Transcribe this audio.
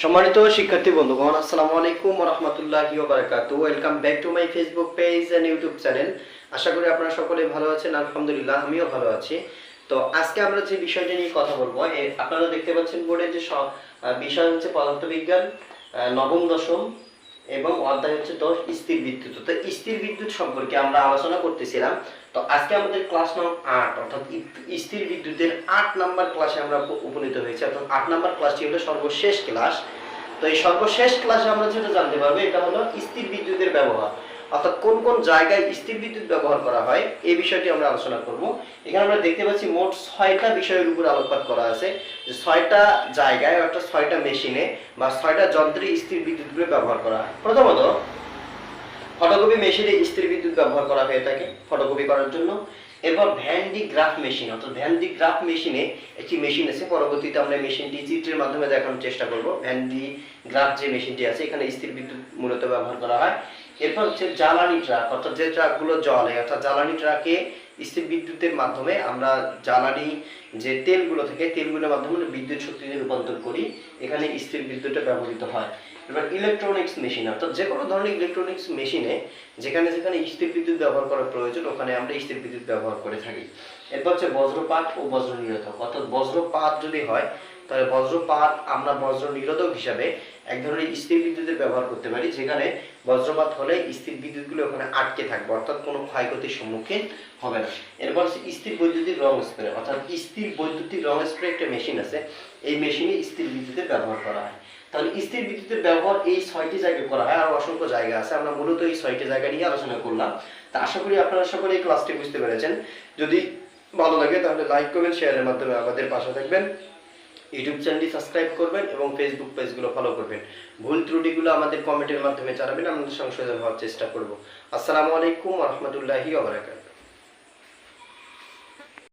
সম্মানিত শিক্ষার্থী বন্ধুগণ, আসসালামু আলাইকুম ওয়া রাহমাতুল্লাহি ওয়া বারাকাতুহু। Welcome back to my Facebook page and YouTube channel. আশা করি আপনারা সকলে ভালো আছেন। আলহামদুলিল্লাহ, আমিও ভালো আছি। তো আজকে আমরা যে বিষয়টা নিয়ে কথা বলবো, আপনারা দেখতে পাচ্ছেন বোর্ডে যে বিষয় হচ্ছে পদার্থবিজ্ঞান, নবম দশম এবং অধ্যায় হচ্ছে 10 স্থির বিদ্যুৎ। তো স্থির বিদ্যুৎ সম্পর্কে আমরা আলোচনা করতেছিলাম। তো আজকে আমাদের ক্লাস নং 8 অর্থাৎ স্থির বিদ্যুতের 8 নাম্বার ক্লাসে আমরা উপনীত হয়েছি। অর্থাৎ 8 নাম্বার ক্লাসটি হলো সর্বশেষ ক্লাস। তো এই সর্বশেষ ক্লাসে আমরা যেটা জানতে পারবো এটা হলো স্থির বিদ্যুতের ব্যবহার, অর্থাৎ কোন কোন জায়গায় স্থির বিদ্যুৎ ব্যবহার করা হয় এই বিষয়টি আমরা আলোচনা করব। এখানে আমরা দেখতে পাচ্ছি মোট 6টা বিষয়ের উপর আলোকপাত করা আছে, যে 6টা জায়গায় অর্থাৎ 6টা মেশিনে বা 6টা যন্ত্রে স্থির বিদ্যুৎগুলো ব্যবহার করা হয়। প্রথমত ফটোকপি মেশিনে স্থির বিদ্যুৎ ব্যবহার করা হয়ে থাকে ফটোকপি করার জন্য। এরপর ভ্যান ডি গ্রাফ মেশিন, অর্থাৎ ভ্যান ডি গ্রাফ মেশিনে একটি মেশিন আছে, পরবর্তীতে আমরা মেশিনটি চিত্রের মাধ্যমে দেখানোর চেষ্টা করব। ভ্যান ডি গ্রাফ যে মেশিনটি আছে এখানে স্থির বিদ্যুৎ মূলত ব্যবহার করা হয়। এরপর হচ্ছে জ্বালানি ট্রাক, অর্থাৎ যে ট্রাকগুলো জ্বলে, অর্থাৎ জ্বালানি ট্রাকে স্থির বিদ্যুতের মাধ্যমে আমরা জ্বালানি যে তেলগুলো থেকে তেলগুলোর মাধ্যমে বিদ্যুৎ শক্তিতে রূপান্তর করি, এখানে স্থির বিদ্যুৎটা ব্যবহৃত হয়। এবার ইলেকট্রনিক্স মেশিন, অর্থাৎ যে কোনো ধরনের ইলেকট্রনিক্স মেশিনে যেখানে যেখানে স্থির বিদ্যুৎ ব্যবহার করা প্রয়োজন ওখানে আমরা স্থির বিদ্যুৎ ব্যবহার করে থাকি। এরপর হচ্ছে বজ্রপাত ও বজ্র নিরোধক, অর্থাৎ বজ্রপাত যদি হয় তাহলে বজ্রপাত আমরা বজ্র নিরোধক হিসাবে এক ধরনের স্থির বিদ্যুতের ব্যবহার করতে পারি, যেখানে বজ্রপাত হলে স্থির বিদ্যুৎগুলো ওখানে আটকে থাকবে, অর্থাৎ কোনো ক্ষয়ক্ষতির সম্মুখীন হবে না। এরপর হচ্ছে স্থির বৈদ্যুতিক রং স্প্রে, অর্থাৎ স্থির বৈদ্যুতিক রং স্প্রে একটা মেশিন আছে, এই মেশিনে স্থির বিদ্যুতের ব্যবহার করা হয়। তাহলে স্থির বিদ্যুতের ব্যবহার এই 6টি জায়গায় করা হয়, আর অসংখ্য জায়গা আছে, আমরা মূলত এই 6টি জায়গা নিয়ে আলোচনা করলাম। তা আশা করি আপনারা সকলে এই ক্লাসটি বুঝতে পেরেছেন। যদি ভালো লাগে তাহলে লাইক করবেন, শেয়ারের মাধ্যমে আমাদের পাশে থাকবেন, ইউটিউব চ্যানেলটি সাবস্ক্রাইব করবেন এবং ফেসবুক পেজগুলো ফলো করবেন। ভুল ত্রুটিগুলো আমাদের কমেন্টের মাধ্যমে জানাবেন, আমরা সংশোধন হওয়ার চেষ্টা করব। আসসালামু আলাইকুম ওয়া রাহমাতুল্লাহি ওয়া বারাকাতুহু।